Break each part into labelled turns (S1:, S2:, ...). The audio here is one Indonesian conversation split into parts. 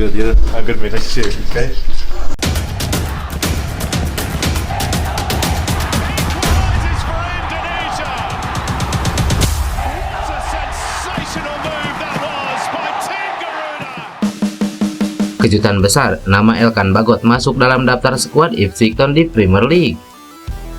S1: build you a good relationship. Okay.
S2: Equalises for Indonesia. What a sensational move that was by Tim Garuda.
S3: Kejutan besar, nama Elkan Bagot masuk dalam daftar skuad Ipswich di Premier League.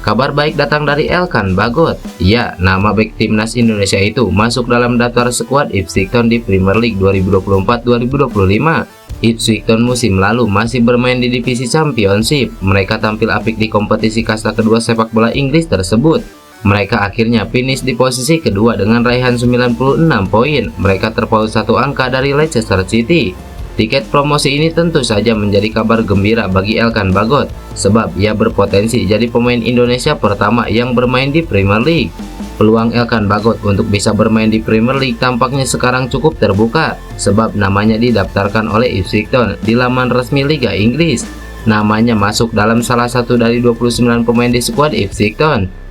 S3: Kabar baik datang dari Elkan Bagot. Ya, nama bek timnas Indonesia itu masuk dalam daftar skuad Ipswich di Premier League 2024-2025. Ipswich musim lalu masih bermain di divisi Championship. Mereka tampil apik di kompetisi kasta kedua sepak bola Inggris tersebut. Mereka akhirnya finish di posisi kedua dengan raihan 96 poin. Mereka terpaut satu angka dari Leicester City. Tiket promosi ini tentu saja menjadi kabar gembira bagi Elkan Bagot, sebab ia berpotensi jadi pemain Indonesia pertama yang bermain di Premier League. Peluang Elkan Bagot untuk bisa bermain di Premier League tampaknya sekarang cukup terbuka, sebab namanya didaftarkan oleh Ipswich di laman resmi Liga Inggris. Namanya masuk dalam salah satu dari 29 pemain di skuad Ipswich.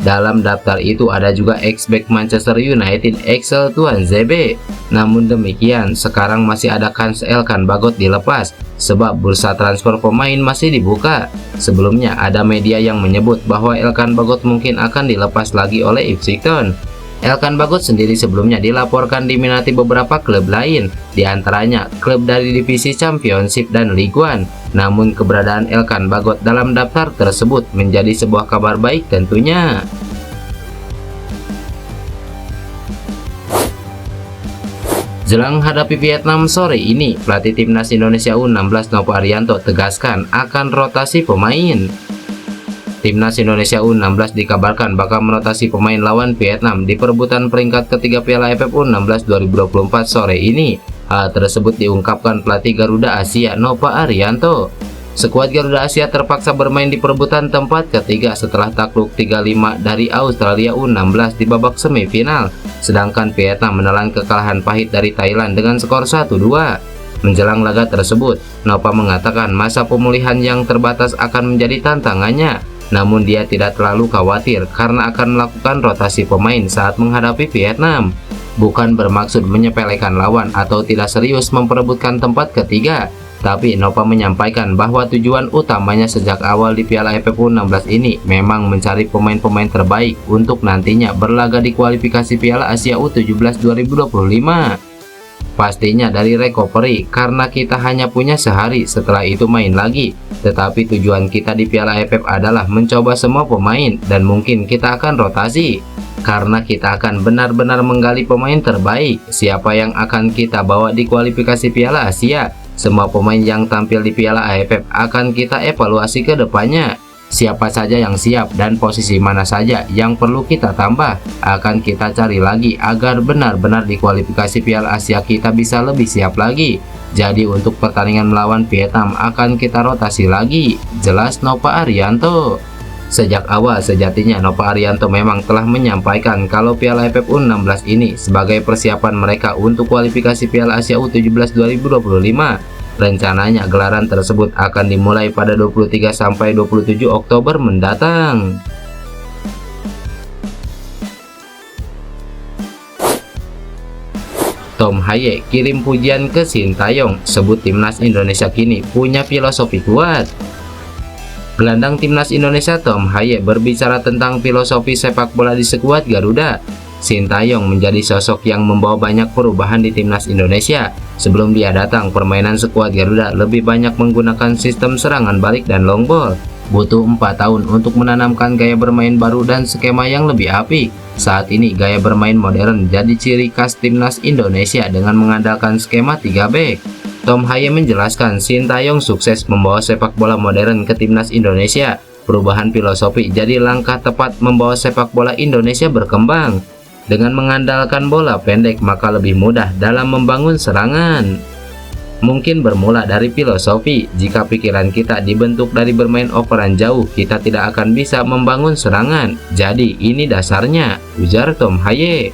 S3: Dalam daftar itu ada juga ex-back Manchester United Axel Tuanzebe. Namun demikian, sekarang masih ada kans Elkan Bagot dilepas, sebab bursa transfer pemain masih dibuka. Sebelumnya ada media yang menyebut bahwa Elkan Bagot mungkin akan dilepas lagi oleh Ipswich. Elkan Bagot sendiri sebelumnya dilaporkan diminati beberapa klub lain, diantaranya klub dari divisi Championship dan Ligue 1. Namun keberadaan Elkan Bagot dalam daftar tersebut menjadi sebuah kabar baik tentunya. Jelang hadapi Vietnam sore ini, pelatih timnas Indonesia U16 Novo Arianto tegaskan akan rotasi pemain. Timnas Indonesia U16 dikabarkan bakal merotasi pemain lawan Vietnam di perebutan peringkat ketiga Piala AFF U16 2024 sore ini. Hal tersebut diungkapkan pelatih Garuda Asia Nova Arianto. Skuad Garuda Asia terpaksa bermain di perebutan tempat ketiga setelah takluk 3-5 dari Australia U16 di babak semifinal, sedangkan Vietnam menelan kekalahan pahit dari Thailand dengan skor 1-2. Menjelang laga tersebut, Nova mengatakan masa pemulihan yang terbatas akan menjadi tantangannya. Namun dia tidak terlalu khawatir karena akan melakukan rotasi pemain saat menghadapi Vietnam. Bukan bermaksud menyepelekan lawan atau tidak serius memperebutkan tempat ketiga, tapi Nova menyampaikan bahwa tujuan utamanya sejak awal di Piala AFF U16 ini memang mencari pemain-pemain terbaik untuk nantinya berlaga di kualifikasi Piala Asia U17 2025. Pastinya dari recovery karena kita hanya punya sehari, setelah itu main lagi. Tetapi tujuan kita di Piala AFF adalah mencoba semua pemain dan mungkin kita akan rotasi karena kita akan benar-benar menggali pemain terbaik. Siapa yang akan kita bawa di kualifikasi Piala Asia? Semua pemain yang tampil di Piala AFF akan kita evaluasi ke depannya. Siapa saja yang siap dan posisi mana saja yang perlu kita tambah akan kita cari lagi agar benar-benar di kualifikasi Piala Asia kita bisa lebih siap lagi. Jadi untuk pertandingan melawan Vietnam akan kita rotasi lagi, jelas Nova Arianto. Sejak awal sejatinya Nova Arianto memang telah menyampaikan kalau Piala AFF U16 ini sebagai persiapan mereka untuk kualifikasi Piala Asia U17 2025. Rencananya gelaran tersebut akan dimulai pada 23 sampai 27 Oktober mendatang. Tom Haye kirim pujian ke Sintayong, sebut timnas Indonesia kini punya filosofi kuat. Gelandang timnas Indonesia Tom Haye berbicara tentang filosofi sepak bola di skuad Garuda. Sintayong menjadi sosok yang membawa banyak perubahan di timnas Indonesia. Sebelum dia datang, permainan skuad Garuda lebih banyak menggunakan sistem serangan balik dan long ball. Butuh 4 tahun untuk menanamkan gaya bermain baru dan skema yang lebih apik. Saat ini gaya bermain modern jadi ciri khas timnas Indonesia dengan mengandalkan skema 3 back. Tom Haye menjelaskan Sintayong sukses membawa sepak bola modern ke timnas Indonesia. Perubahan filosofi jadi langkah tepat membawa sepak bola Indonesia berkembang. Dengan mengandalkan bola pendek maka lebih mudah dalam membangun serangan. Mungkin bermula dari filosofi, jika pikiran kita dibentuk dari bermain operan jauh, kita tidak akan bisa membangun serangan. Jadi ini dasarnya, ujar Tom Haye.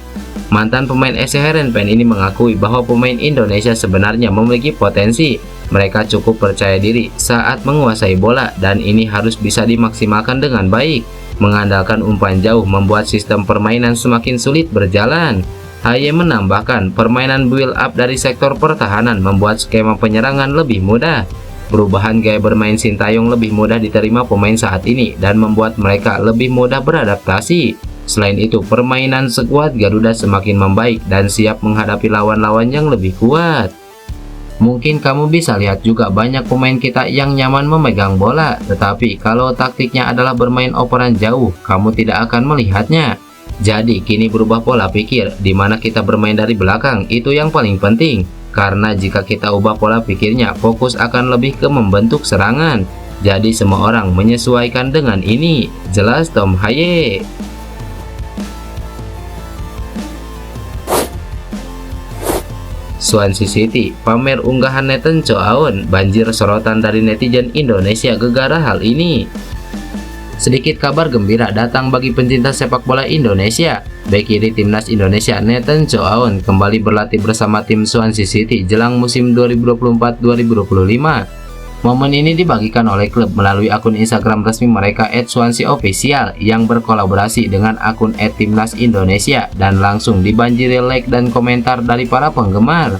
S3: Mantan pemain SC Heerenveen ini mengakui bahwa pemain Indonesia sebenarnya memiliki potensi. Mereka cukup percaya diri saat menguasai bola dan ini harus bisa dimaksimalkan dengan baik. Mengandalkan umpan jauh membuat sistem permainan semakin sulit berjalan. Haye menambahkan, permainan build up dari sektor pertahanan membuat skema penyerangan lebih mudah. Perubahan gaya bermain Sintayong lebih mudah diterima pemain saat ini dan membuat mereka lebih mudah beradaptasi. Selain itu, permainan skuad Garuda semakin membaik dan siap menghadapi lawan-lawan yang lebih kuat. Mungkin kamu bisa lihat juga banyak pemain kita yang nyaman memegang bola, tetapi kalau taktiknya adalah bermain operan jauh, kamu tidak akan melihatnya. Jadi kini berubah pola pikir, di mana kita bermain dari belakang, itu yang paling penting. Karena jika kita ubah pola pikirnya, fokus akan lebih ke membentuk serangan. Jadi semua orang menyesuaikan dengan ini, jelas Tom Haye. Swansea City pamer unggahan Nathan Chow Aun, banjir sorotan dari netizen Indonesia gegara hal ini. Sedikit kabar gembira datang bagi pencinta sepak bola Indonesia. Bek kiri timnas Indonesia Nathan Chow Aun kembali berlatih bersama tim Swansea City jelang musim 2024-2025. Momen ini dibagikan oleh klub melalui akun Instagram resmi mereka @swanseaofficial yang berkolaborasi dengan akun @timnas Indonesia dan langsung dibanjiri like dan komentar dari para penggemar.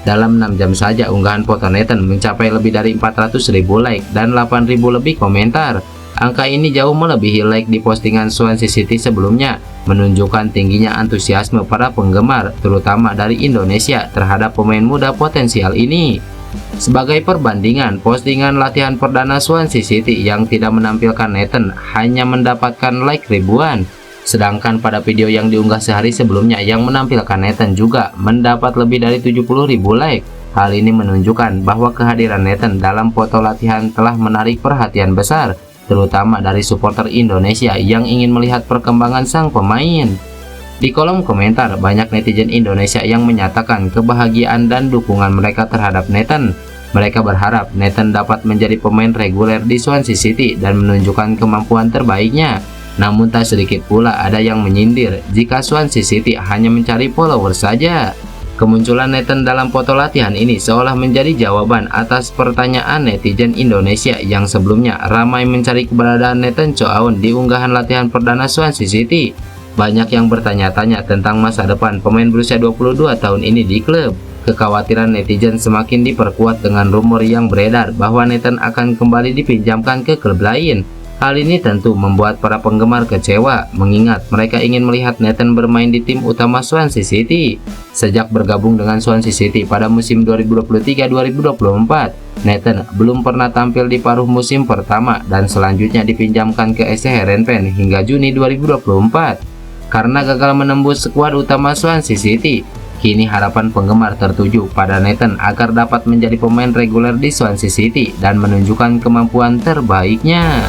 S3: Dalam 6 jam saja unggahan foto Nathan mencapai lebih dari 400.000 like dan 8.000 lebih komentar. Angka ini jauh melebihi like di postingan Swansea City sebelumnya, menunjukkan tingginya antusiasme para penggemar, terutama dari Indonesia, terhadap pemain muda potensial ini. Sebagai perbandingan, postingan latihan perdana Swansea City yang tidak menampilkan Nathan hanya mendapatkan like ribuan, sedangkan pada video yang diunggah sehari sebelumnya yang menampilkan Nathan juga mendapat lebih dari 70.000 like. Hal ini menunjukkan bahwa kehadiran Nathan dalam foto latihan telah menarik perhatian besar, terutama dari supporter Indonesia yang ingin melihat perkembangan sang pemain. Di kolom komentar, banyak netizen Indonesia yang menyatakan kebahagiaan dan dukungan mereka terhadap Nathan. Mereka berharap Nathan dapat menjadi pemain reguler di Swansea City dan menunjukkan kemampuan terbaiknya. Namun tak sedikit pula ada yang menyindir jika Swansea City hanya mencari followers saja. Kemunculan Nathan dalam foto latihan ini seolah menjadi jawaban atas pertanyaan netizen Indonesia yang sebelumnya ramai mencari keberadaan Nathan Chow Aun di unggahan latihan perdana Swansea City. Banyak yang bertanya-tanya tentang masa depan pemain berusia 22 tahun ini di klub. Kekhawatiran netizen semakin diperkuat dengan rumor yang beredar bahwa Nathan akan kembali dipinjamkan ke klub lain. Hal ini tentu membuat para penggemar kecewa, mengingat mereka ingin melihat Nathan bermain di tim utama Swansea City. Sejak bergabung dengan Swansea City pada musim 2023-2024, Nathan belum pernah tampil di paruh musim pertama dan selanjutnya dipinjamkan ke SC Heerenveen hingga Juni 2024. Karena gagal menembus skuad utama Swansea City, kini harapan penggemar tertuju pada Nathan agar dapat menjadi pemain reguler di Swansea City dan menunjukkan kemampuan terbaiknya.